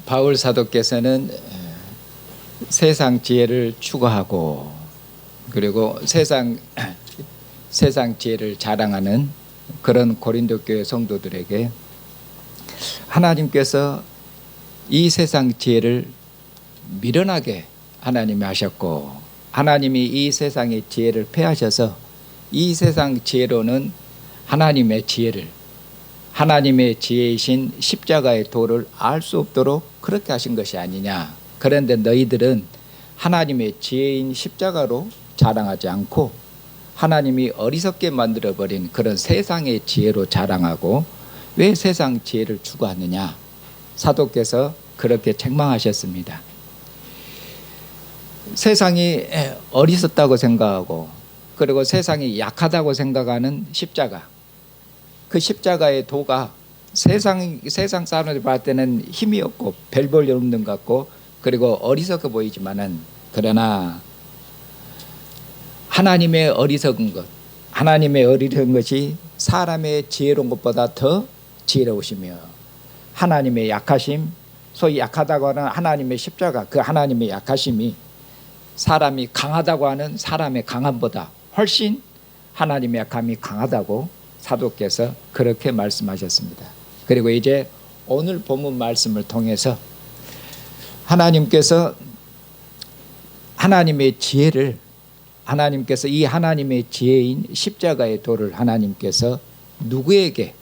바울 사도께서는 세상 지혜를 추구하고 그리고 세상 지혜를 자랑하는 그런 고린도 교회 성도들에게 하나님께서 이 세상 지혜를 미련하게 하나님이 하셨고, 하나님이 이 세상의 지혜를 폐하셔서 이 세상 지혜로는 하나님의 지혜를, 하나님의 지혜이신 십자가의 도를 알 수 없도록 그렇게 하신 것이 아니냐. 그런데 너희들은 하나님의 지혜인 십자가로 자랑하지 않고 하나님이 어리석게 만들어버린 그런 세상의 지혜로 자랑하고 왜 세상 지혜를 추구하느냐. 사도께서 그렇게 책망하셨습니다. 세상이 어리석다고 생각하고 그리고 세상이 약하다고 생각하는 십자가, 그 십자가의 도가 세상 사람들 봤을 때는 힘이 없고 별 볼 일 없는 것 같고 그리고 어리석어 보이지만은, 그러나 하나님의 어리석은 것, 하나님의 어리석은 것이 사람의 지혜로운 것보다 더 지혜로우시며, 하나님의 약하심, 소위 약하다고 하는 하나님의 십자가, 그 하나님의 약하심이 사람이 강하다고 하는 사람의 강함보다 훨씬 하나님의 약함이 강하다고 사도께서 그렇게 말씀하셨습니다. 그리고 이제 오늘 본문 말씀을 통해서 하나님께서 하나님의 지혜를, 하나님께서 이 하나님의 지혜인 십자가의 도를 하나님께서 누구에게,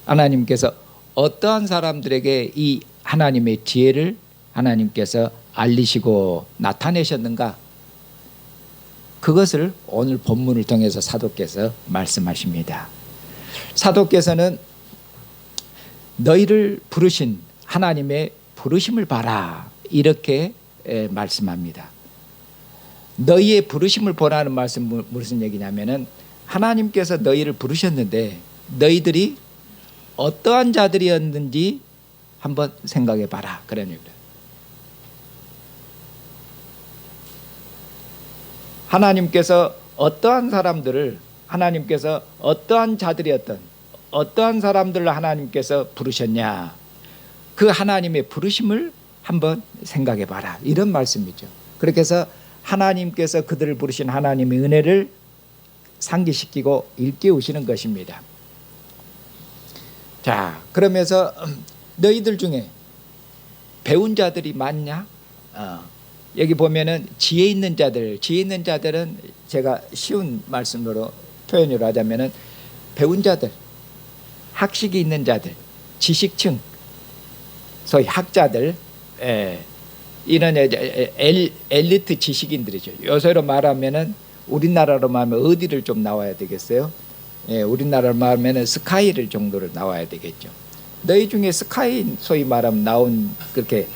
하나님께서 어떠한 사람들에게 이 하나님의 지혜를 하나님께서 알리시고 나타내셨는가, 그것을 오늘 본문을 통해서 사도께서 말씀하십니다. 사도께서는 너희를 부르신 하나님의 부르심을 봐라, 이렇게 말씀합니다. 너희의 부르심을 보라는 말씀 무슨 얘기냐면은, 하나님께서 너희를 부르셨는데 너희들이 어떠한 자들이었는지 한번 생각해 봐라, 그런 얘기입니다. 하나님께서 어떠한 사람들을, 하나님께서 어떠한 자들이었던, 어떠한 사람들을 하나님께서 부르셨냐, 그 하나님의 부르심을 한번 생각해 봐라, 이런 말씀이죠. 그렇게 해서 하나님께서 그들을 부르신 하나님의 은혜를 상기시키고 일깨우시는 것입니다. 자, 그러면서 너희들 중에 배운 자들이 많냐? 여기 보면은 지혜 있는 자들, 지혜 있는 자들은 제가 쉬운 말씀으로 표현을 하자면은 배운 자들, 학식이 있는 자들, 지식층, 소위 학자들, 이런 엘리트 지식인들이죠. 요새로 말하면은, 우리나라로 말하면 어디를 좀 나와야 되겠어요? 우리나라로 말하면은 스카이를 정도를 나와야 되겠죠. 너희 중에 스카이 소위 말하면 나온 그렇게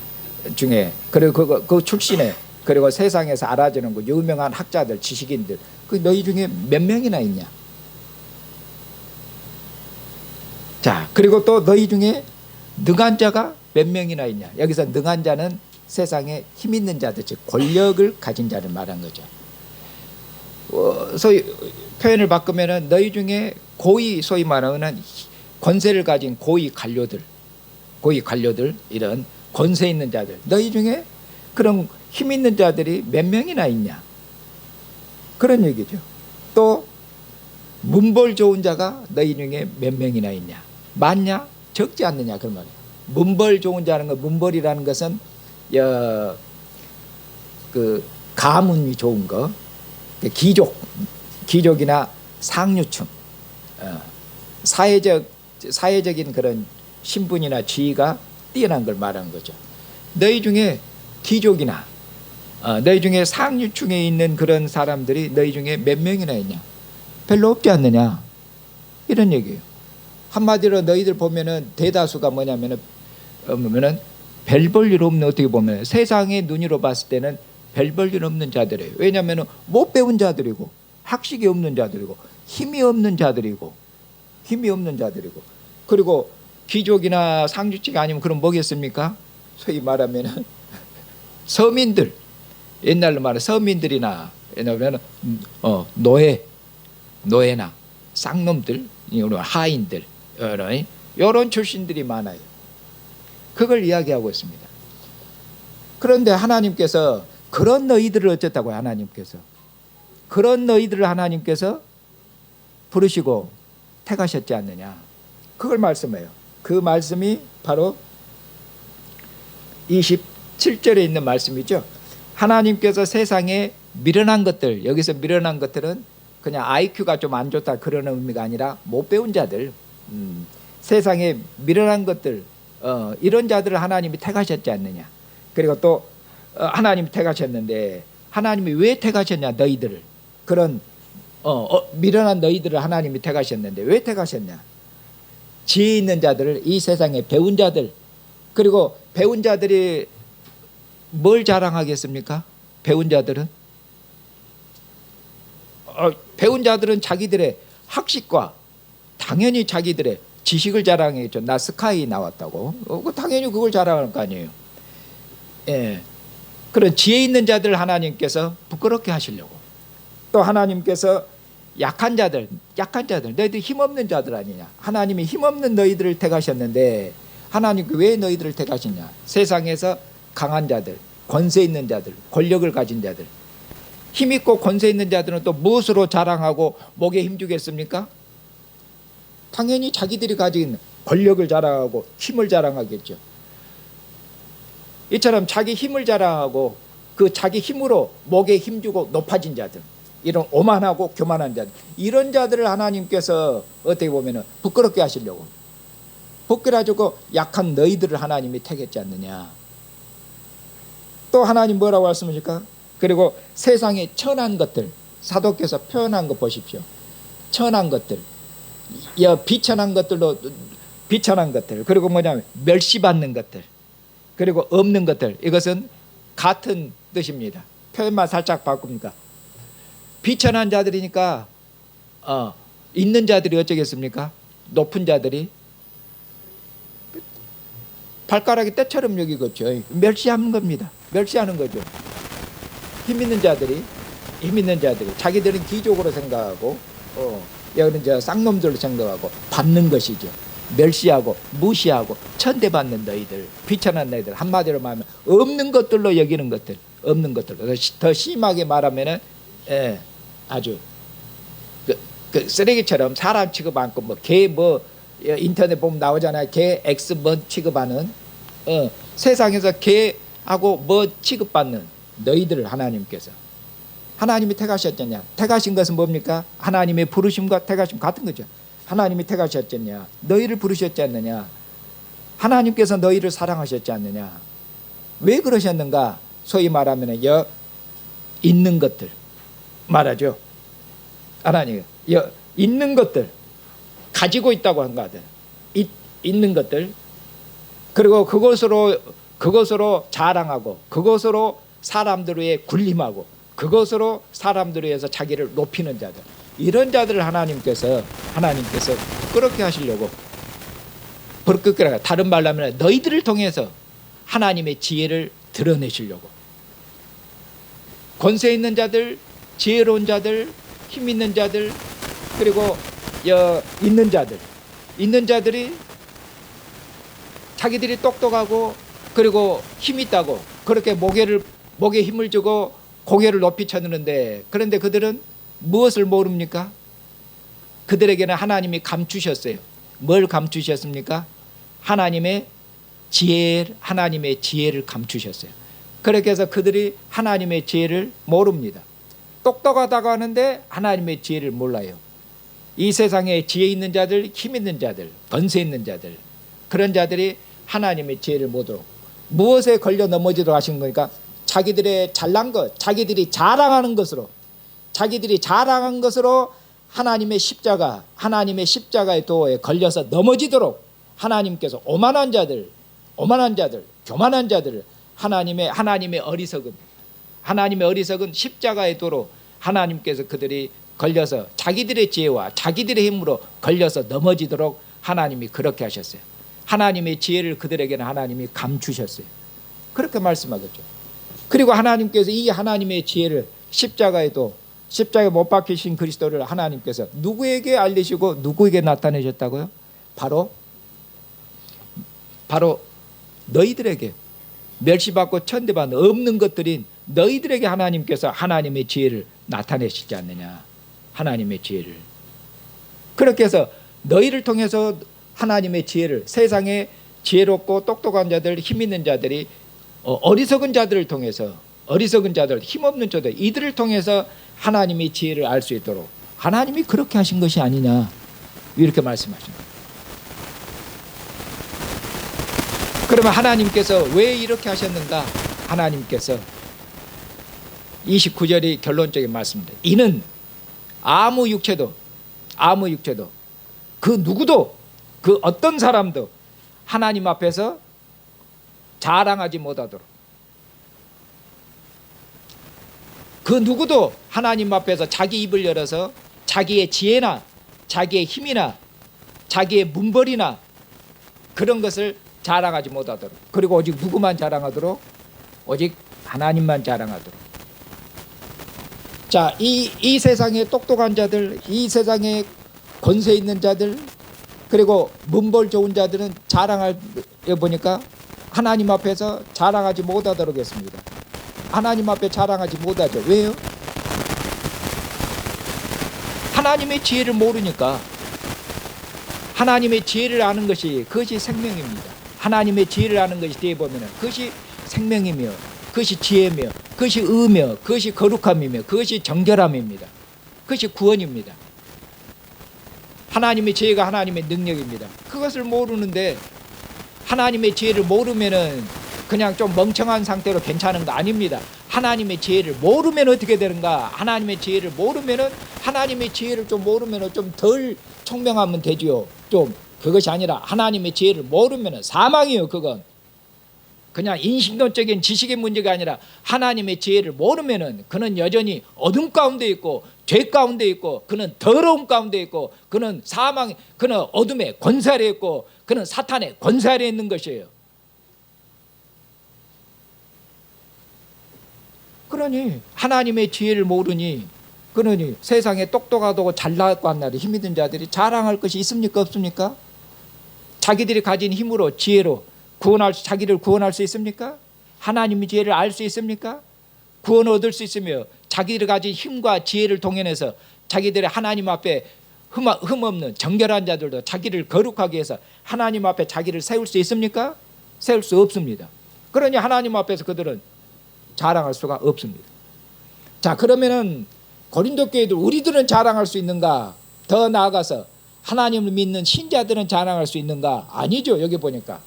중에, 그리고 그 출신에, 그리고 세상에서 알아주는 그 유명한 학자들, 지식인들, 그 너희 중에 몇 명이나 있냐? 자, 그리고 또 너희 중에 능한 자가 몇 명이나 있냐? 여기서 능한 자는 세상에 힘 있는 자들, 즉 권력을 가진 자를 말한 거죠. 소위 표현을 바꾸면은 너희 중에 고위, 소위 말하는 권세를 가진 고위 관료들, 이런 권세 있는 자들, 너희 중에 그런 힘 있는 자들이 몇 명이나 있냐, 그런 얘기죠. 또 문벌 좋은 자가 너희 중에 몇 명이나 있냐, 많냐 적지 않느냐, 그런 말이에요. 문벌 좋은 자는 거, 문벌이라는 것은 그 가문이 좋은 거, 귀족이나 상류층, 사회적인 그런 신분이나 지위가 뛰어난 걸 말하는 거죠. 너희 중에 귀족이나 너희 중에 상류층에 있는 그런 사람들이 너희 중에 몇 명이나 있냐, 별로 없지 않느냐, 이런 얘기예요. 한마디로 너희들 보면은 대다수가 뭐냐면은 별 볼 일 없는, 어떻게 보면 세상의 눈으로 봤을 때는 별 볼 일 없는 자들이에요. 왜냐하면 못 배운 자들이고 학식이 없는 자들이고 힘이 없는 자들이고 그리고 귀족이나 상류층이 아니면 그럼 뭐겠습니까? 소위 말하면 서민들, 옛날로 말하면 서민들이나 노예나 쌍놈들, 하인들, 이런 출신들이 많아요. 그걸 이야기하고 있습니다. 그런데 하나님께서 그런 너희들을 어쨌다고요? 하나님께서 그런 너희들을 하나님께서 부르시고 택하셨지 않느냐, 그걸 말씀해요. 그 말씀이 바로 27절에 있는 말씀이죠. 하나님께서 세상에 미련한 것들, 여기서 미련한 것들은 그냥 IQ가 좀 안 좋다 그런 의미가 아니라 못 배운 자들, 세상에 미련한 것들, 이런 자들을 하나님이 택하셨지 않느냐. 그리고 또 하나님이 택하셨는데, 하나님이 왜 택하셨냐, 너희들을, 그런 미련한 너희들을 하나님이 택하셨는데 왜 택하셨냐. 지혜 있는 자들을, 이 세상에 배운 자들, 그리고 배운 자들이 뭘 자랑하겠습니까? 배운 자들은 배운 자들은 자기들의 학식과 당연히 자기들의 지식을 자랑했죠. 나 스카이 나왔다고. 당연히 그걸 자랑할 거 아니에요. 예. 그런 지혜 있는 자들 하나님께서 부끄럽게 하시려고. 또 하나님께서 약한 자들, 너희들 힘없는 자들 아니냐. 하나님이 힘없는 너희들을 택하셨는데, 하나님 왜 너희들을 택하시냐. 세상에서 강한 자들, 권세 있는 자들, 권력을 가진 자들, 힘있고 권세 있는 자들은 또 무엇으로 자랑하고 목에 힘주겠습니까? 당연히 자기들이 가진 권력을 자랑하고 힘을 자랑하겠죠. 이처럼 자기 힘을 자랑하고 그 자기 힘으로 목에 힘주고 높아진 자들, 이런 오만하고 교만한 자들, 이런 자들을 하나님께서 어떻게 보면 부끄럽게 하시려고, 부끄러워지고 약한 너희들을 하나님이 택했지 않느냐. 또 하나님 뭐라고 말씀하실까? 그리고 세상에 천한 것들, 사도께서 표현한 거 보십시오. 천한 것들, 비천한 것들로, 비천한 것들, 그리고 뭐냐면 멸시받는 것들, 그리고 없는 것들, 이것은 같은 뜻입니다. 표현만 살짝 바꿉니까? 비천한 자들이니까 있는 자들이 어쩌겠습니까? 높은 자들이 발가락이 때처럼 여기겠죠. 멸시하는 겁니다. 멸시하는 거죠. 힘 있는 자들이 자기들은 기적으로 생각하고 여기는 저 쌍놈들로 생각하고 받는 것이죠. 멸시하고 무시하고 천대받는 너희들, 비천한 너희들, 한마디로 말하면 없는 것들로 여기는 것들, 없는 것들. 더 심하게 말하면은 아주 그 쓰레기처럼 사람 취급 않고 개 인터넷 보면 나오잖아요. 개 X 취급하는, 세상에서 개하고 취급받는 너희들을 하나님께서, 하나님이 택하셨잖냐. 택하신 것은 뭡니까? 하나님의 부르심과 택하심 같은 거죠. 하나님이 택하셨잖냐. 너희를 부르셨지 않느냐. 하나님께서 너희를 사랑하셨지 않느냐. 왜 그러셨는가? 소위 말하면 있는 것들 말하죠. 하나님 있는 것들, 가지고 있다고 한 거들, 있는 것들, 그리고 그것으로 자랑하고, 그것으로 사람들 위해 군림하고, 그것으로 사람들 위해서 자기를 높이는 자들, 이런 자들을 하나님께서 부끄럽게 하시려고, 부끄럽게, 다른 말로 하면 너희들을 통해서 하나님의 지혜를 드러내시려고, 권세 있는 자들, 지혜로운 자들, 힘 있는 자들, 그리고 있는 자들이 자기들이 똑똑하고 그리고 힘 있다고 그렇게 목에 힘을 주고 고개를 높이 쳐드는데, 그런데 그들은 무엇을 모릅니까? 그들에게는 하나님이 감추셨어요. 뭘 감추셨습니까? 하나님의 지혜를 감추셨어요. 그렇게 해서 그들이 하나님의 지혜를 모릅니다. 똑똑하다고 하는데 하나님의 지혜를 몰라요. 이 세상에 지혜 있는 자들, 힘 있는 자들, 권세 있는 자들, 그런 자들이 하나님의 지혜를 모르도록, 무엇에 걸려 넘어지도록 하신 거니까 자기들의 잘난 것, 자기들이 자랑한 것으로 하나님의 십자가의 도에 걸려서 넘어지도록 하나님께서 오만한 자들, 교만한 자들을 하나님의 어리석은 십자가의 도로 하나님께서 그들이 걸려서 자기들의 지혜와 자기들의 힘으로 걸려서 넘어지도록 하나님이 그렇게 하셨어요. 하나님의 지혜를 그들에게는 하나님이 감추셨어요. 그렇게 말씀하겠죠. 그리고 하나님께서 이 하나님의 지혜를 십자가에 못 박히신 그리스도를 하나님께서 누구에게 알리시고 누구에게 나타내셨다고요? 바로 너희들에게 멸시받고 천대받는 없는 것들인 너희들에게 하나님께서 하나님의 지혜를 나타내시지 않느냐. 하나님의 지혜를. 그렇게 해서 너희를 통해서 하나님의 지혜를, 세상에 지혜롭고 똑똑한 자들, 힘 있는 자들이 어리석은 자들을 통해서, 어리석은 자들, 힘없는 자들, 이들을 통해서 하나님의 지혜를 알 수 있도록 하나님이 그렇게 하신 것이 아니냐, 이렇게 말씀하십니다. 그러면 하나님께서 왜 이렇게 하셨는가? 하나님께서 29절이 결론적인 말씀입니다. 이는 아무 육체도 그 누구도, 그 어떤 사람도 하나님 앞에서 자랑하지 못하도록, 그 누구도 하나님 앞에서 자기 입을 열어서 자기의 지혜나 자기의 힘이나 자기의 문벌이나 그런 것을 자랑하지 못하도록, 그리고 오직 누구만 자랑하도록? 오직 하나님만 자랑하도록. 자, 이 세상에 똑똑한 자들, 이 세상에 권세 있는 자들, 그리고 문벌 좋은 자들은 자랑할 보니까 하나님 앞에서 자랑하지 못하도록 했습니다. 하나님 앞에 자랑하지 못하죠. 왜요? 하나님의 지혜를 모르니까. 하나님의 지혜를 아는 것이, 그것이 생명입니다. 하나님의 지혜를 아는 것이 뒤에 보면 그것이 생명이며, 그것이 지혜며, 그것이 의며, 그것이 거룩함이며, 그것이 정결함입니다. 그것이 구원입니다. 하나님의 지혜가 하나님의 능력입니다. 그것을 모르는데, 하나님의 지혜를 모르면은 그냥 좀 멍청한 상태로 괜찮은 거 아닙니다. 하나님의 지혜를 모르면 어떻게 되는가? 하나님의 지혜를 모르면은, 하나님의 지혜를 좀 모르면은 좀 덜 총명하면 되지요. 좀 그것이 아니라 하나님의 지혜를 모르면은 사망이요. 그건 그냥 인신론적인 지식의 문제가 아니라 하나님의 지혜를 모르면은 그는 여전히 어둠 가운데 있고 죄 가운데 있고 그는 더러움 가운데 있고 그는 사망, 그는 어둠의 권세 아래 있고 그는 사탄의 권세 아래 있는 것이에요. 그러니 하나님의 지혜를 모르니, 그러니 세상에 똑똑하고 잘나고 한 날에 힘이 든 자들이 자랑할 것이 있습니까? 없습니까? 자기들이 가진 힘으로, 지혜로 자기를 구원할 수 있습니까? 하나님의 지혜를 알 수 있습니까? 구원 얻을 수 있으며 자기들이 가진 힘과 지혜를 동원해서 자기들의 하나님 앞에 흠없는 정결한 자들도 자기를 거룩하게 해서 하나님 앞에 자기를 세울 수 있습니까? 세울 수 없습니다. 그러니 하나님 앞에서 그들은 자랑할 수가 없습니다. 자, 그러면은 고린도 교회들, 우리들은 자랑할 수 있는가? 더 나아가서 하나님을 믿는 신자들은 자랑할 수 있는가? 아니죠. 여기 보니까.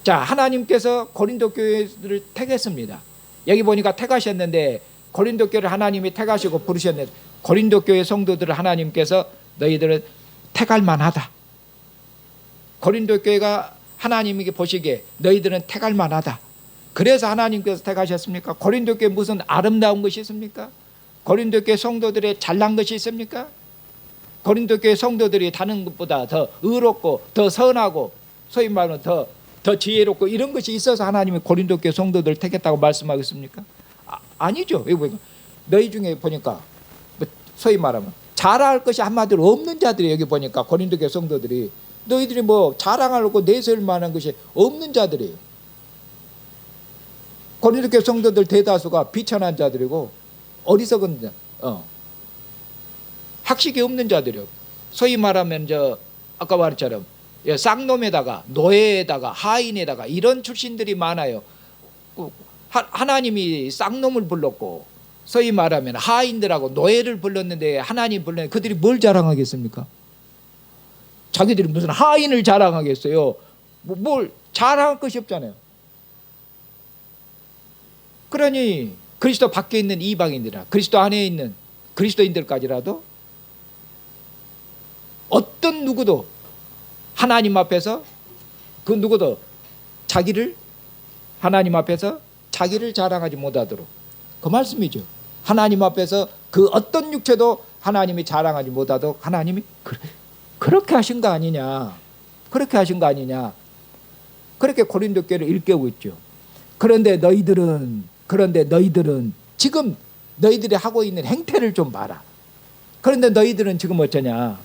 자, 하나님께서 고린도 교회들을 택했습니다. 여기 보니까 택하셨는데, 고린도 교회를 하나님이 택하시고 부르셨는데, 고린도 교회 성도들을 하나님께서 너희들은 택할 만하다. 고린도 교회가 하나님에게 보시기에 너희들은 택할 만하다. 그래서 하나님께서 택하셨습니까? 고린도 교회 무슨 아름다운 것이 있습니까? 고린도 교회 성도들의 잘난 것이 있습니까? 고린도 교회 성도들이 다른 것보다 더 의롭고 더 선하고 소위 말하면 더 지혜롭고 이런 것이 있어서 하나님이 고린도 교회 성도들을 택했다고 말씀하겠습니까? 아니죠. 여기 보니까 너희 중에 보니까 소위 말하면 자랑할 것이 한마디로 없는 자들이, 여기 보니까 고린도 교회 성도들이 너희들이 뭐 자랑하려고 내세울 만한 것이 없는 자들이에요. 고린도 교회 성도들 대다수가 비천한 자들이고 어리석은 자, 학식이 없는 자들이요. 소위 말하면 아까 말했처럼 쌍놈에다가 노예에다가 하인에다가 이런 출신들이 많아요. 하나님이 쌍놈을 불렀고 소위 말하면 하인들하고 노예를 불렀는데 하나님 불렀는데 그들이 뭘 자랑하겠습니까? 자기들이 무슨 하인을 자랑하겠어요? 뭘 자랑할 것이 없잖아요. 그러니 그리스도 밖에 있는 이방인들이나 그리스도 안에 있는 그리스도인들까지라도 어떤 누구도 하나님 앞에서 그 누구도 하나님 앞에서 자기를 자랑하지 못하도록, 그 말씀이죠. 하나님 앞에서 그 어떤 육체도 하나님이 자랑하지 못하도록 하나님이 그렇게 하신 거 아니냐, 그렇게 하신 거 아니냐, 그렇게 고린도 교회를 일깨우고 있죠. 그런데 너희들은 지금 너희들이 하고 있는 행태를 좀 봐라. 그런데 너희들은 지금 어쩌냐?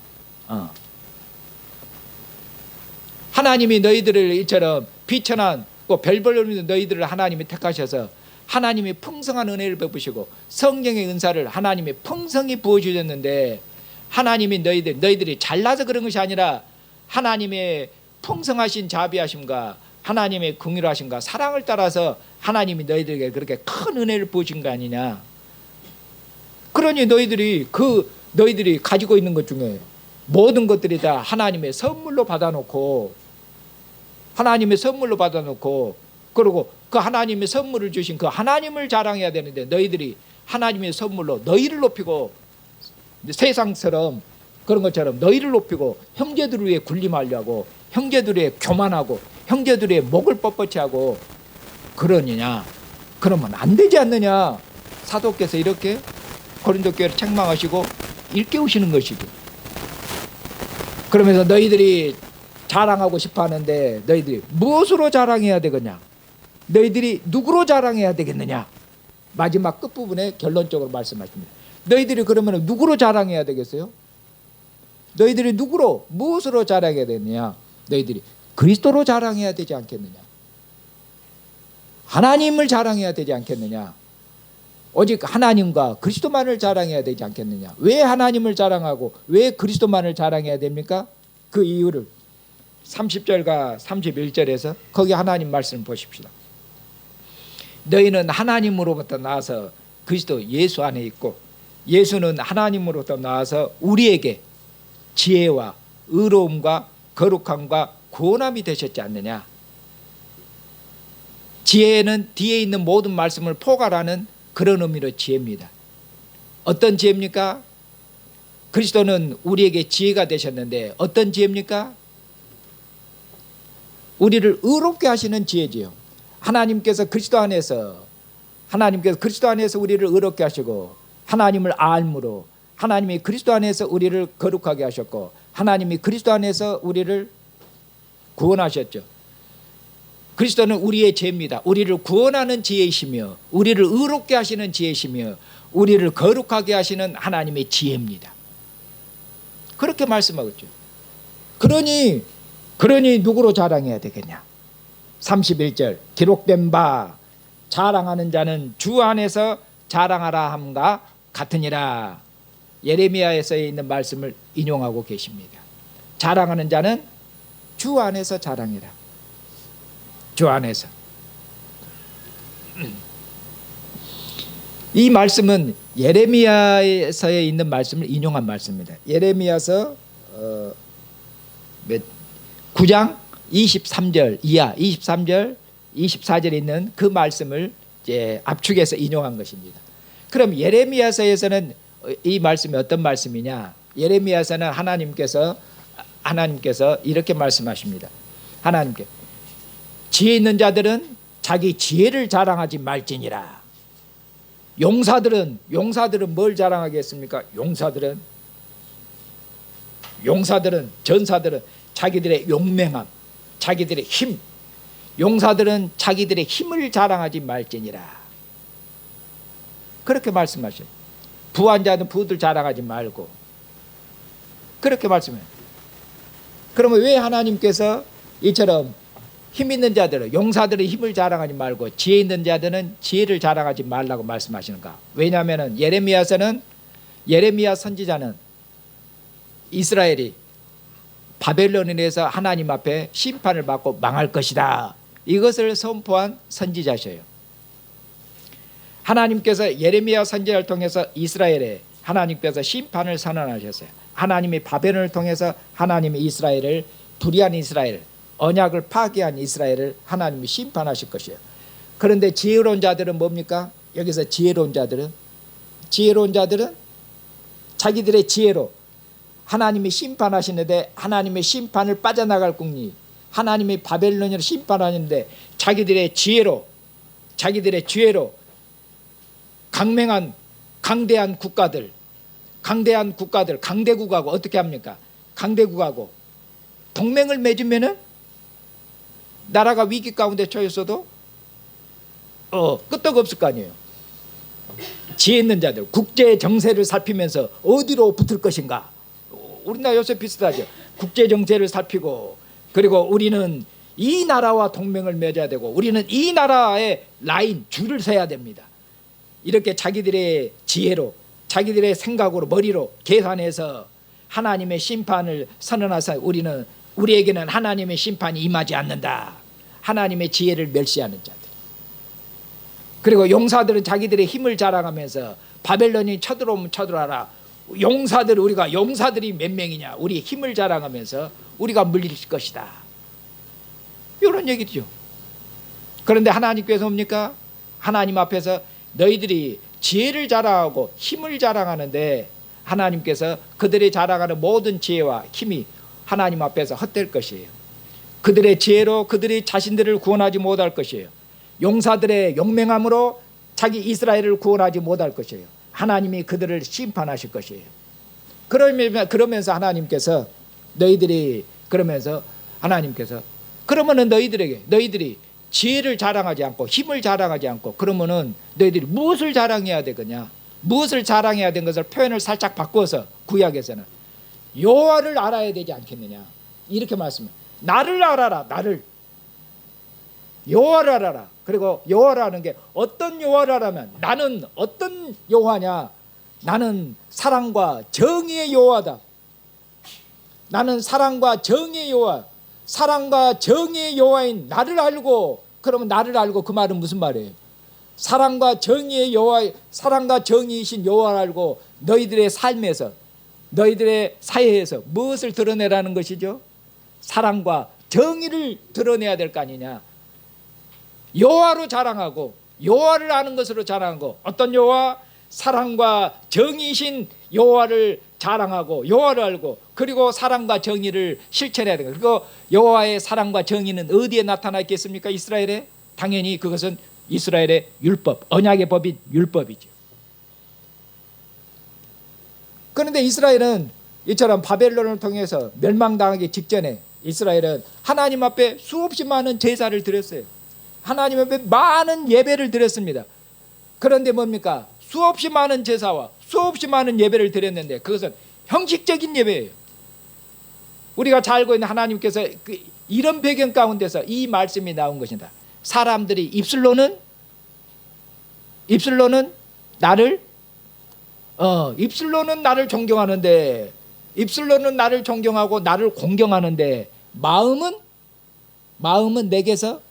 하나님이 너희들을 이처럼 비천하고 별볼 없는 너희들을 하나님이 택하셔서 하나님이 풍성한 은혜를 베푸시고 성령의 은사를 하나님이 풍성히 부어주셨는데, 하나님이 너희들이 잘나서 그런 것이 아니라 하나님의 풍성하신 자비하심과 하나님의 긍휼하심과 사랑을 따라서 하나님이 너희들에게 그렇게 큰 은혜를 부으신 거 아니냐. 그러니 너희들이 가지고 있는 것 중에 모든 것들이 다 하나님의 선물로 받아놓고 그리고 그 하나님의 선물을 주신 그 하나님을 자랑해야 되는데, 너희들이 하나님의 선물로 너희를 높이고 세상처럼 그런 것처럼 너희를 높이고 형제들 위에 군림하려고, 형제들 위에 교만하고, 형제들 위에 목을 뻣뻣이 하고 그러느냐. 그러면 안 되지 않느냐. 사도께서 이렇게 고린도 교회를 책망하시고 일깨우시는 것이죠. 그러면서 너희들이 자랑하고 싶어 하는데 너희들이 무엇으로 자랑해야 되겠냐, 너희들이 누구로 자랑해야 되겠느냐. 마지막 끝부분에 결론적으로 말씀하십니다. 너희들이 그러면 누구로 자랑해야 되겠어요? 너희들이 누구로, 무엇으로 자랑해야 되느냐. 너희들이 그리스도로 자랑해야 되지 않겠느냐, 하나님을 자랑해야 되지 않겠느냐, 오직 하나님과 그리스도만을 자랑해야 되지 않겠느냐. 왜 하나님을 자랑하고 왜 그리스도만을 자랑해야 됩니까? 그 이유를 30절과 31절에서 거기 하나님 말씀을 보십시다. 너희는 하나님으로부터 나와서 그리스도 예수 안에 있고, 예수는 하나님으로부터 나와서 우리에게 지혜와 의로움과 거룩함과 구원함이 되셨지 않느냐. 지혜는 뒤에 있는 모든 말씀을 포괄하는 그런 의미로 지혜입니다. 어떤 지혜입니까? 그리스도는 우리에게 지혜가 되셨는데 어떤 지혜입니까? 우리를 의롭게 하시는 지혜지요. 하나님께서 그리스도 안에서 우리를 의롭게 하시고, 하나님을 알므로 하나님이 그리스도 안에서 우리를 거룩하게 하셨고, 하나님이 그리스도 안에서 우리를 구원하셨죠. 그리스도는 우리의 지혜입니다. 우리를 구원하는 지혜이시며, 우리를 의롭게 하시는 지혜이시며, 우리를 거룩하게 하시는 하나님의 지혜입니다. 그렇게 말씀하고 있죠. 그러니 누구로 자랑해야 되겠냐. 31절 기록된 바 자랑하는 자는 주 안에서 자랑하라 함과 같으니라. 예레미야에서 있는 말씀을 인용하고 계십니다. 자랑하는 자는 주 안에서 자랑해라. 주 안에서. 이 말씀은 예레미야에서에 있는 말씀을 인용한 말씀입니다. 예레미야서 9장 23절 이하 23절 24절에 있는 그 말씀을 이제 압축해서 인용한 것입니다. 그럼 예레미야서에서는 이 말씀이 어떤 말씀이냐? 예레미야서는 하나님께서 이렇게 말씀하십니다. 하나님께 지혜 있는 자들은 자기 지혜를 자랑하지 말지니라. 용사들은 뭘 자랑하겠습니까? 전사들은 자기들의 용맹함, 자기들의 힘, 용사들은 자기들의 힘을 자랑하지 말지니라. 그렇게 말씀하셔요. 부한 자는 부들 자랑하지 말고 그렇게 말씀해요. 그러면 왜 하나님께서 이처럼 힘 있는 자들은, 용사들의 힘을 자랑하지 말고 지혜 있는 자들은 지혜를 자랑하지 말라고 말씀하시는가? 왜냐하면 예레미야 선지자는 이스라엘이 바벨론에 의해서 하나님 앞에 심판을 받고 망할 것이다, 이것을 선포한 선지자셔요. 하나님께서 예레미야 선지자를 통해서 이스라엘에 하나님께서 심판을 선언하셨어요. 하나님이 바벨론을 통해서 하나님이 이스라엘을, 불의한 이스라엘, 언약을 파괴한 이스라엘을 하나님이 심판하실 것이에요. 그런데 지혜로운 자들은 뭡니까? 여기서 지혜로운 자들은 자기들의 지혜로 하나님이 심판하시는데, 하나님의 심판을 빠져나갈 궁리, 하나님이 바벨론을 심판하는데 자기들의 지혜로 강대한 강대국하고 어떻게 합니까? 강대국하고 동맹을 맺으면은 나라가 위기 가운데 처했어도 끄떡없을 거 아니에요. 지혜 있는 자들, 국제 정세를 살피면서 어디로 붙을 것인가. 우리나라 요새 비슷하죠. 국제 정세를 살피고 그리고 우리는 이 나라와 동맹을 맺어야 되고 우리는 이 나라의 라인 줄을 서야 됩니다. 이렇게 자기들의 지혜로 자기들의 생각으로 머리로 계산해서 하나님의 심판을 선언하사 우리에게는 하나님의 심판이 임하지 않는다. 하나님의 지혜를 멸시하는 자들. 그리고 용사들은 자기들의 힘을 자랑하면서 바벨론이 쳐들어오면 쳐들어와라. 우리가 용사들이 몇 명이냐. 우리 힘을 자랑하면서 우리가 물릴 것이다. 이런 얘기죠. 그런데 하나님께서 뭡니까? 하나님 앞에서 너희들이 지혜를 자랑하고 힘을 자랑하는데 하나님께서 그들이 자랑하는 모든 지혜와 힘이 하나님 앞에서 헛될 것이에요. 그들의 지혜로 그들이 자신들을 구원하지 못할 것이에요. 용사들의 용맹함으로 자기 이스라엘을 구원하지 못할 것이에요. 하나님이 그들을 심판하실 것이에요. 그러면서 하나님께서 그러면은 너희들이 지혜를 자랑하지 않고 힘을 자랑하지 않고 그러면은 너희들이 무엇을 자랑해야 되겠냐? 무엇을 자랑해야 되는 것을 표현을 살짝 바꿔서 구약에서는 여호와를 알아야 되지 않겠느냐? 이렇게 말씀해요. 나를 알아라. 나를. 여호와를 알아라. 그리고 여호와라는 게 어떤 여호와를 알아면 나는 어떤 여호와냐? 나는 사랑과 정의의 여호와다. 나는 사랑과 정의의 여호와. 사랑과 정의의 여호와인 나를 알고 그러면 나를 알고 그 말은 무슨 말이에요? 사랑과 정의의 여호와, 사랑과 정의이신 여호와를 알고 너희들의 삶에서 너희들의 사회에서 무엇을 드러내라는 것이죠? 사랑과 정의를 드러내야 될 거 아니냐? 여호와로 자랑하고 여호와를 아는 것으로 자랑하고 어떤 여호와? 사랑과 정의이신 여호와를 자랑하고 여호와를 알고 그리고 사랑과 정의를 실천해야 되는 거예요. 그리고 여호와의 사랑과 정의는 어디에 나타나 있겠습니까? 이스라엘에? 당연히 그것은 이스라엘의 율법, 언약의 법인 율법이죠. 그런데 이스라엘은 이처럼 바벨론을 통해서 멸망당하기 직전에 이스라엘은 하나님 앞에 수없이 많은 제사를 드렸어요. 하나님 앞에 많은 예배를 드렸습니다. 그런데 뭡니까? 수없이 많은 제사와 수없이 많은 예배를 드렸는데 그것은 형식적인 예배예요. 우리가 잘 알고 있는 하나님께서 이런 배경 가운데서 이 말씀이 나온 것이다. 사람들이 입술로는 나를 존경하는데 입술로는 나를 존경하고 나를 공경하는데 마음은 내게서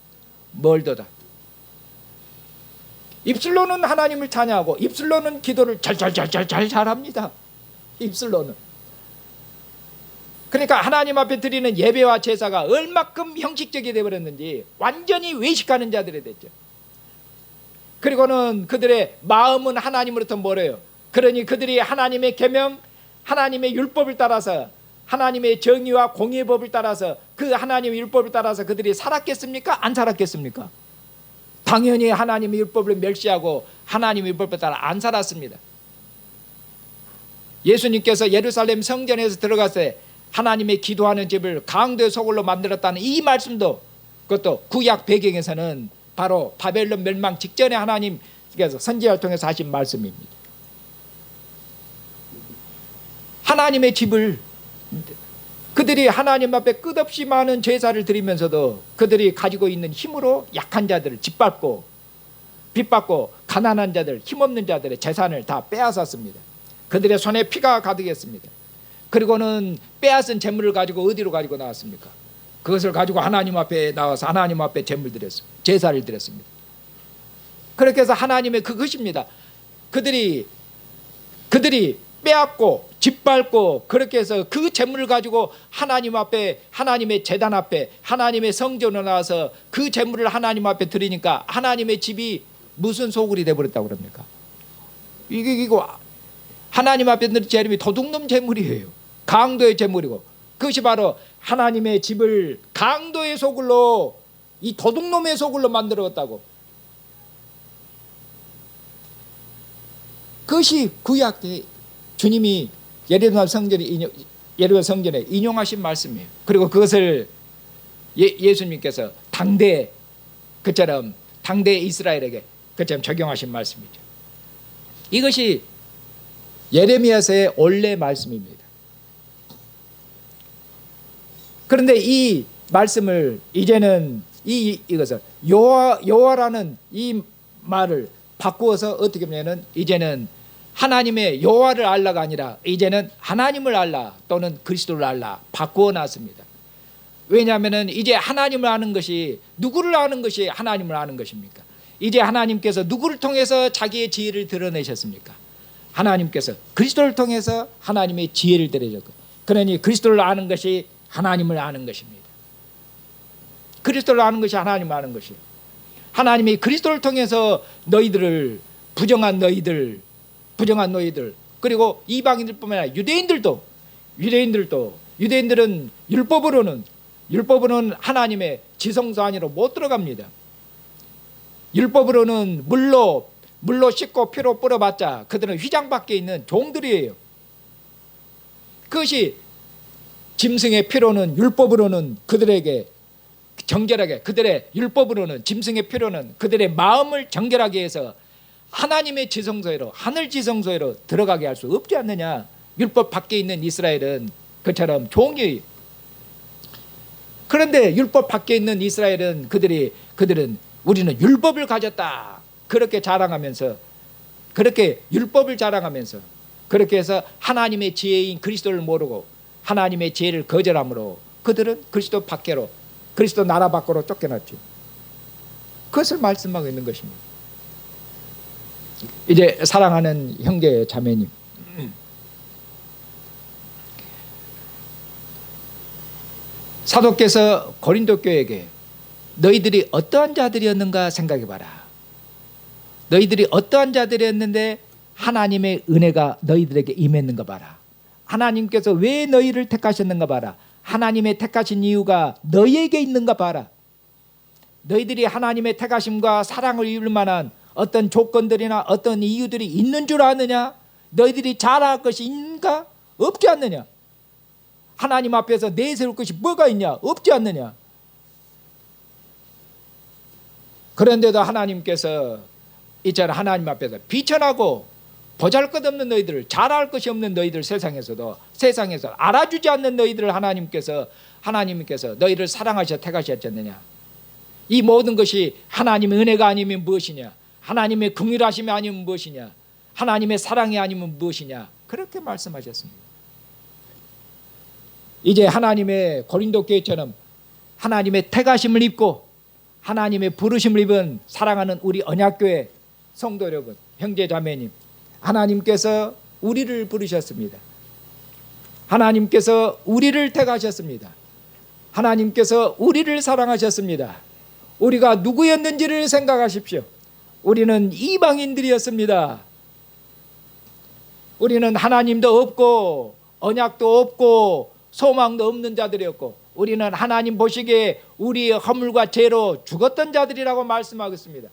멀도다. 입술로는 하나님을 찬양하고 입술로는 기도를 잘합니다. 입술로는. 그러니까 하나님 앞에 드리는 예배와 제사가 얼마큼 형식적이 되어버렸는지 완전히 외식하는 자들이 됐죠. 그리고는 그들의 마음은 하나님으로부터 멀어요. 그러니 그들이 하나님의 계명, 하나님의 율법을 따라서 하나님의 정의와 공의의 법을 따라서 그 하나님의 율법을 따라서 그들이 살았겠습니까? 안 살았겠습니까? 당연히 하나님의 율법을 멸시하고 하나님의 율법을 따라 안 살았습니다. 예수님께서 예루살렘 성전에서 들어갔을 때 하나님의 기도하는 집을 강도의 소굴로 만들었다는 이 말씀도 그것도 구약 배경에서는 바로 바벨론 멸망 직전에 하나님께서 선지자를 통해서 하신 말씀입니다. 하나님의 집을 그들이 하나님 앞에 끝없이 많은 제사를 드리면서도 그들이 가지고 있는 힘으로 약한 자들을 짓밟고 빚받고 가난한 자들, 힘없는 자들의 재산을 다 빼앗았습니다. 그들의 손에 피가 가득했습니다. 그리고는 빼앗은 재물을 가지고 어디로 가지고 나왔습니까? 그것을 가지고 하나님 앞에 나와서 하나님 앞에 제사를 드렸습니다. 그렇게 해서 하나님의 그것입니다. 그들이 빼앗고 짓밟고 그렇게 해서 그 재물을 가지고 하나님 앞에 하나님의 제단 앞에 하나님의 성전에 나와서 그 재물을 하나님 앞에 드리니까 하나님의 집이 무슨 소굴이 되어버렸다고 그럽니까? 이거 하나님 앞에 드린 재물이 도둑놈 재물이에요. 강도의 재물이고 그것이 바로 하나님의 집을 강도의 소굴로 이 도둑놈의 소굴로 만들었다고. 그것이 구약 때 주님이 예루살렘 성전에 인용하신 말씀이에요. 그리고 그것을 예수님께서 그처럼 당대 이스라엘에게 그처럼 적용하신 말씀이죠. 이것이 예레미야서의 원래 말씀입니다. 그런데 이 말씀을 이제는 이것을 여호와라는 이 말을 바꾸어서 어떻게 보면은 이제는 하나님의 여호와를 알라가 아니라 이제는 하나님을 알라 또는 그리스도를 알라 바꾸어 놨습니다. 왜냐하면은 이제 하나님을 아는 것이 누구를 아는 것이 하나님을 아는 것입니까? 이제 하나님께서 누구를 통해서 자기의 지혜를 드러내셨습니까? 하나님께서 그리스도를 통해서 하나님의 지혜를 드러내셨고, 그러니 그리스도를 아는 것이 하나님을 아는 것입니다. 그리스도를 아는 것이 하나님을 아는 것이에요. 하나님이 그리스도를 통해서 너희들을 부정한 너희들 그리고 이방인들뿐만 아니라 유대인들은 율법으로는 하나님의 지성소 안으로 못 들어갑니다. 율법으로는 물로 씻고 피로 뿌려봤자 그들은 휘장 밖에 있는 종들이에요. 그것이 짐승의 피로는 율법으로는 그들에게 정결하게, 그들의 율법으로는 짐승의 피로는 그들의 마음을 정결하게 해서 하나님의 지성소로, 하늘 지성소로 들어가게 할 수 없지 않느냐. 율법 밖에 있는 이스라엘은 그처럼 종이에요. 그런데 율법 밖에 있는 이스라엘은 그들은 우리는 율법을 가졌다 그렇게 자랑하면서, 그렇게 율법을 자랑하면서 그렇게 해서 하나님의 지혜인 그리스도를 모르고 하나님의 지혜를 거절함으로 그들은 그리스도 밖으로, 그리스도 나라 밖으로 쫓겨났죠. 그것을 말씀하고 있는 것입니다. 이제 사랑하는 형제 자매님, 사도께서 고린도 교회에게 너희들이 어떠한 자들이었는가 생각해 봐라. 너희들이 어떠한 자들이었는데 하나님의 은혜가 너희들에게 임했는가 봐라. 하나님께서 왜 너희를 택하셨는가 봐라. 하나님의 택하신 이유가 너희에게 있는가 봐라. 너희들이 하나님의 택하심과 사랑을 입을 만한 어떤 조건들이나 어떤 이유들이 있는 줄 아느냐? 너희들이 잘할 것이 있는가? 없지 않느냐? 하나님 앞에서 내세울 것이 뭐가 있냐? 없지 않느냐? 그런데도 하나님께서 이처럼 하나님 앞에서 비천하고 보잘것없는 너희들을, 잘할 것이 없는 너희들, 세상에서 알아주지 않는 너희들을 하나님께서 너희를 사랑하셔 택하셨지 않느냐? 이 모든 것이 하나님의 은혜가 아니면 무엇이냐? 하나님의 긍휼하심이 아니면 무엇이냐? 하나님의 사랑이 아니면 무엇이냐? 그렇게 말씀하셨습니다. 이제 하나님의 고린도 교회처럼 하나님의 택하심을 입고 하나님의 부르심을 입은 사랑하는 우리 언약교회 성도 여러분, 형제 자매님, 하나님께서 우리를 부르셨습니다. 하나님께서 우리를 택하셨습니다. 하나님께서 우리를 사랑하셨습니다. 우리가 누구였는지를 생각하십시오. 우리는 이방인들이었습니다. 우리는 하나님도 없고 언약도 없고 소망도 없는 자들이었고, 우리는 하나님 보시기에 우리의 허물과 죄로 죽었던 자들이라고 말씀하겠습니다.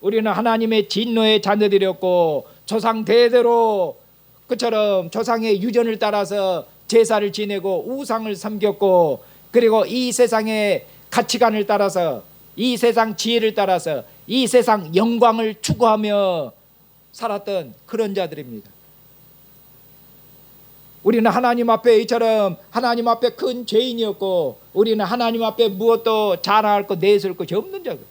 우리는 하나님의 진노의 자녀들이었고 조상 대대로 그처럼 조상의 유전을 따라서 제사를 지내고 우상을 섬겼고, 그리고 이 세상의 가치관을 따라서, 이 세상 지혜를 따라서 이 세상 영광을 추구하며 살았던 그런 자들입니다. 우리는 하나님 앞에 이처럼 하나님 앞에 큰 죄인이었고, 우리는 하나님 앞에 무엇도 자랑할 것 내세울 것이 없는 자들.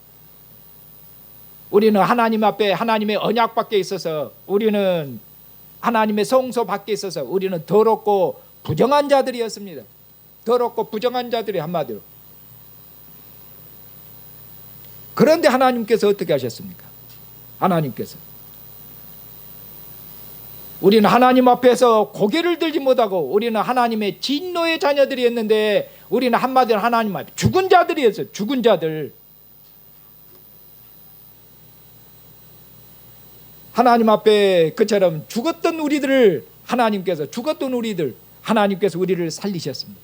우리는 하나님 앞에 하나님의 언약 밖에 있어서, 우리는 하나님의 성소 밖에 있어서 우리는 더럽고 부정한 자들이었습니다. 더럽고 부정한 자들이 한마디로. 그런데 하나님께서 어떻게 하셨습니까? 하나님께서 우리는 하나님 앞에서 고개를 들지 못하고 우리는 하나님의 진노의 자녀들이었는데, 우리는 한마디로 하나님 앞에 죽은 자들이었어요. 죽은 자들. 하나님 앞에 그처럼 죽었던 우리들을 하나님께서 우리를 살리셨습니다.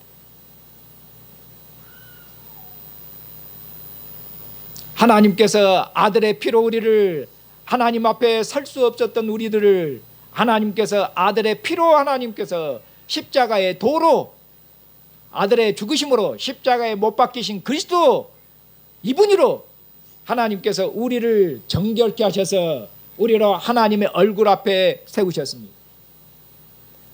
하나님께서 아들의 피로 우리를, 하나님 앞에 설 수 없었던 우리들을 하나님께서 아들의 피로, 하나님께서 십자가의 도로, 아들의 죽으심으로 십자가에 못 박히신 그리스도 이분이로 하나님께서 우리를 정결케 하셔서 우리로 하나님의 얼굴 앞에 세우셨습니다.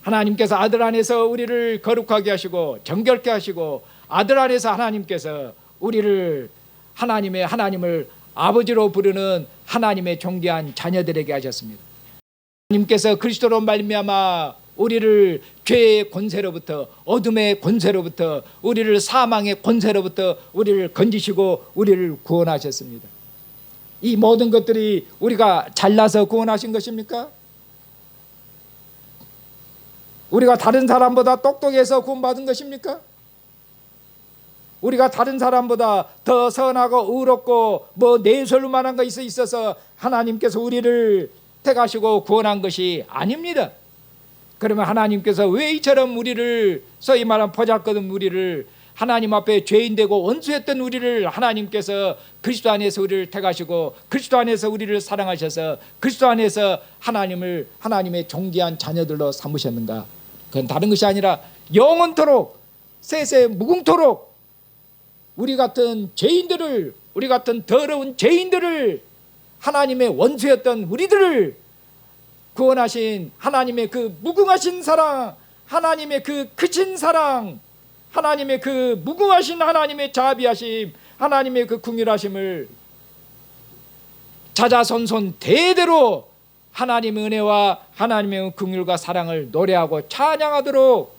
하나님께서 아들 안에서 우리를 거룩하게 하시고 정결케 하시고 아들 안에서 하나님께서 우리를 하나님을 아버지로 부르는 하나님의 존귀한 자녀들에게 하셨습니다. 하나님께서 그리스도로 말미암아 우리를 죄의 권세로부터, 어둠의 권세로부터, 우리를 사망의 권세로부터 우리를 건지시고 우리를 구원하셨습니다. 이 모든 것들이 우리가 잘나서 구원하신 것입니까? 우리가 다른 사람보다 똑똑해서 구원받은 것입니까? 우리가 다른 사람보다 더 선하고 의롭고 내세울 만한 것이 있어서 하나님께서 우리를 택하시고 구원한 것이 아닙니다. 그러면 하나님께서 왜 이처럼 우리를, 소위 말하는 보잘것없는 우리를, 하나님 앞에 죄인되고 원수했던 우리를 하나님께서 그리스도 안에서 우리를 택하시고 그리스도 안에서 우리를 사랑하셔서 그리스도 안에서 하나님의 존귀한 자녀들로 삼으셨는가? 그건 다른 것이 아니라 영원토록 세세 무궁토록 우리 같은 죄인들을, 우리 같은 더러운 죄인들을, 하나님의 원수였던 우리들을 구원하신 하나님의 그 무궁하신 사랑, 하나님의 그 크신 사랑, 하나님의 그 무궁하신 하나님의 자비하심, 하나님의 그 긍휼하심을 자자손손 대대로 하나님의 은혜와 하나님의 긍휼과 사랑을 노래하고 찬양하도록,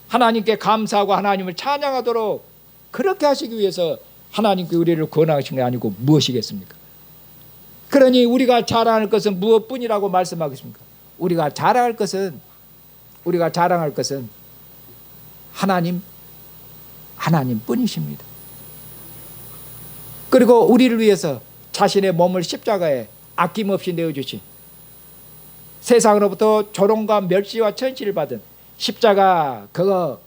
하나님께 감사하고 하나님을 찬양하도록 그렇게 하시기 위해서 하나님께 우리를 구원하신 게 아니고 무엇이겠습니까? 그러니 우리가 자랑할 것은 무엇뿐이라고 말씀하겠습니까? 우리가 자랑할 것은 하나님뿐이십니다. 그리고 우리를 위해서 자신의 몸을 십자가에 아낌없이 내어주신, 세상으로부터 조롱과 멸시와 천시를 받은 십자가, 그거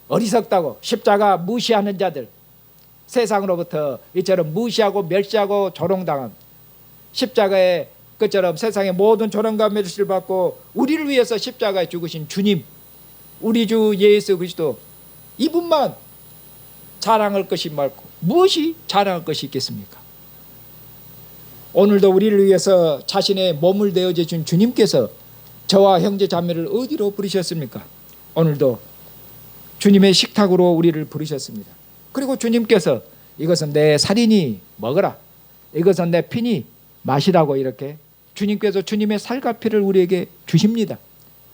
어리석다고 십자가 무시하는 자들, 세상으로부터 이처럼 무시하고 멸시하고 조롱당한 십자가에 그처럼 세상의 모든 조롱과 멸시를 받고 우리를 위해서 십자가에 죽으신 주님, 우리 주 예수 그리스도, 이분만 자랑할 것이 많고 무엇이 자랑할 것이 있겠습니까? 오늘도 우리를 위해서 자신의 몸을 내어주신 주님께서 저와 형제 자매를 어디로 부르셨습니까? 오늘도 주님의 식탁으로 우리를 부르셨습니다. 그리고 주님께서 이것은 내 살이니 먹어라, 이것은 내 피니 마시라고, 이렇게 주님께서 주님의 살과 피를 우리에게 주십니다.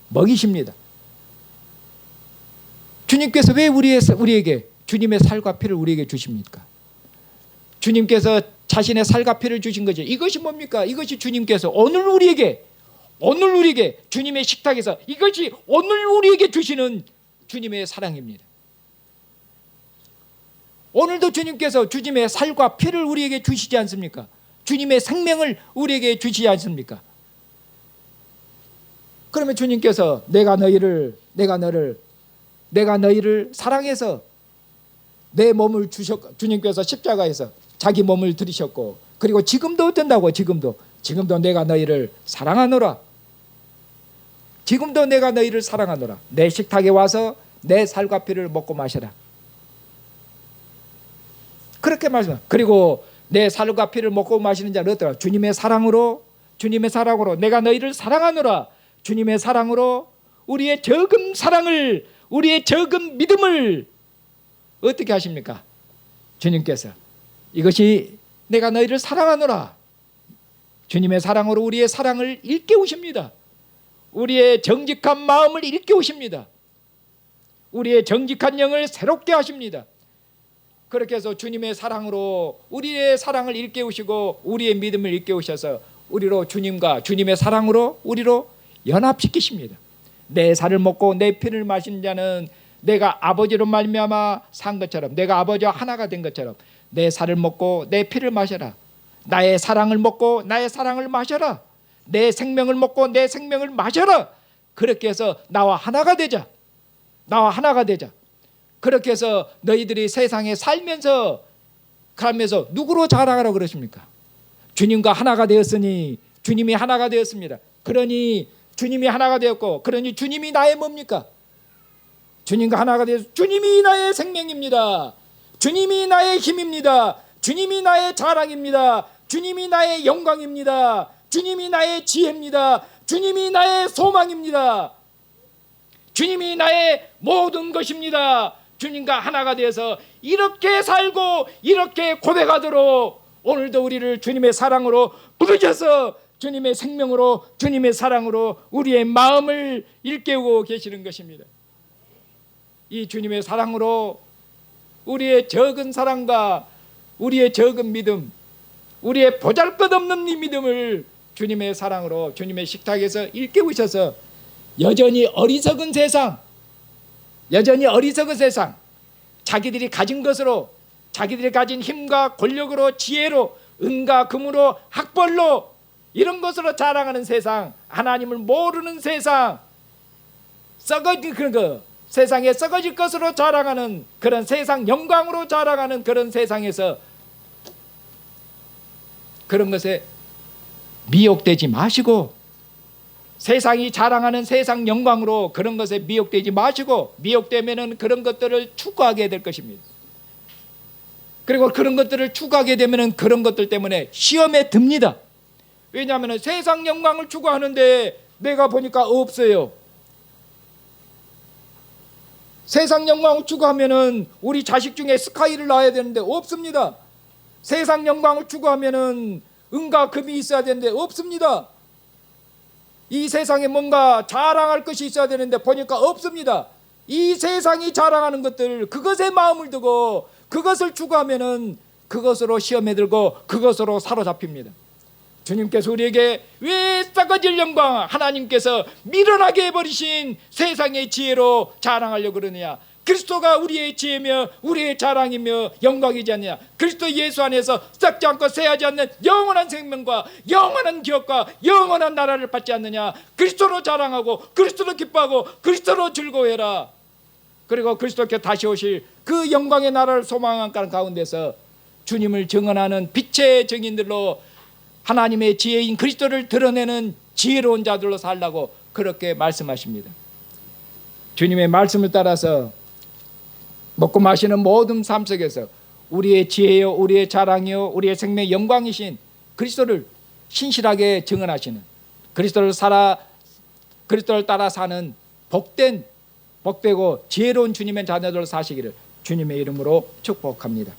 먹이십니다. 주님께서 왜 우리에게 주님의 살과 피를 우리에게 주십니까? 주님께서 자신의 살과 피를 주신 거죠. 이것이 뭡니까? 이것이 주님께서 오늘 우리에게 주님의 식탁에서 이것이 오늘 우리에게 주시는 주님의 사랑입니다. 오늘도 주님께서 주님의 살과 피를 우리에게 주시지 않습니까? 주님의 생명을 우리에게 주시지 않습니까? 그러면 주님께서 내가 너희를 사랑해서 내 몸을 주셨고, 주님께서 십자가에서 자기 몸을 들이셨고, 그리고 지금도 어쩐다고? 지금도 내가 너희를 사랑하노라. 지금도 내가 너희를 사랑하노라. 내 식탁에 와서 내 살과 피를 먹고 마셔라. 그렇게 말씀. 그리고 내 살과 피를 먹고 마시는 자는 어떠라? 주님의 사랑으로 내가 너희를 사랑하노라. 주님의 사랑으로 우리의 적은 사랑을, 우리의 적은 믿음을 어떻게 하십니까? 주님께서 이것이 내가 너희를 사랑하노라. 주님의 사랑으로 우리의 사랑을 일깨우십니다. 우리의 정직한 마음을 일깨우십니다. 우리의 정직한 영을 새롭게 하십니다. 그렇게 해서 주님의 사랑으로 우리의 사랑을 일깨우시고 우리의 믿음을 일깨우셔서 우리로 주님의 사랑으로 우리로 연합시키십니다. 내 살을 먹고 내 피를 마시는 자는 내가 아버지로 말미암아 산 것처럼, 내가 아버지와 하나가 된 것처럼 내 살을 먹고 내 피를 마셔라. 나의 사랑을 먹고 나의 사랑을 마셔라. 내 생명을 먹고 내 생명을 마셔라. 그렇게 해서 나와 하나가 되자. 그렇게 해서 너희들이 세상에 살면서 가면서 누구로 자랑하라고 그러십니까? 주님과 하나가 되었으니, 주님이 하나가 되었습니다. 그러니 주님이 하나가 되었고, 그러니 주님이 나의 뭡니까? 주님과 하나가 되어서 주님이 나의 생명입니다. 주님이 나의 힘입니다. 주님이 나의 자랑입니다. 주님이 나의 영광입니다. 주님이 나의 지혜입니다. 주님이 나의 소망입니다. 주님이 나의 모든 것입니다. 주님과 하나가 되어서 이렇게 살고 이렇게 고백하도록 오늘도 우리를 주님의 사랑으로 부르셔서 주님의 생명으로 주님의 사랑으로 우리의 마음을 일깨우고 계시는 것입니다. 이 주님의 사랑으로 우리의 적은 사랑과 우리의 적은 믿음, 우리의 보잘것없는 이 믿음을 주님의 사랑으로 주님의 식탁에서 일깨우셔서 여전히 어리석은 세상, 자기들이 가진 것으로, 자기들이 가진 힘과 권력으로, 지혜로, 은과 금으로, 학벌로 이런 것으로 자랑하는 세상, 하나님을 모르는 세상, 세상에 썩어질 것으로 자랑하는 그런 세상, 영광으로 자랑하는 그런 세상에서 그런 것에 미혹되지 마시고, 세상이 자랑하는 세상 영광으로 그런 것에 미혹되지 마시고, 미혹되면은 그런 것들을 추구하게 될 것입니다. 그리고 그런 것들을 추구하게 되면은 그런 것들 때문에 시험에 듭니다. 왜냐하면 세상 영광을 추구하는데 내가 보니까 없어요. 세상 영광을 추구하면은 우리 자식 중에 스카이를 낳아야 되는데 없습니다. 세상 영광을 추구하면은 은과 금이 있어야 되는데 없습니다. 이 세상에 뭔가 자랑할 것이 있어야 되는데 보니까 없습니다. 이 세상이 자랑하는 것들, 그것에 마음을 두고 그것을 추구하면은 그것으로 시험에 들고 그것으로 사로잡힙니다. 주님께서 우리에게 왜 썩어질 영광, 하나님께서 미련하게 해버리신 세상의 지혜로 자랑하려고 그러느냐? 그리스도가 우리의 지혜며 우리의 자랑이며 영광이지 않느냐? 그리스도 예수 안에서 썩지 않고 쇠하지 않는 영원한 생명과 영원한 기업과 영원한 나라를 받지 않느냐? 그리스도로 자랑하고 그리스도로 기뻐하고 그리스도로 즐거워해라. 그리고 그리스도께 다시 오실 그 영광의 나라를 소망하는 가운데서 주님을 증언하는 빛의 증인들로 하나님의 지혜인 그리스도를 드러내는 지혜로운 자들로 살라고 그렇게 말씀하십니다. 주님의 말씀을 따라서 먹고 마시는 모든 삶 속에서 우리의 지혜요, 우리의 자랑이요, 우리의 생명의 영광이신 그리스도를 신실하게 증언하시는, 그리스도를 따라 사는 복되고 지혜로운 주님의 자녀들로 사시기를 주님의 이름으로 축복합니다.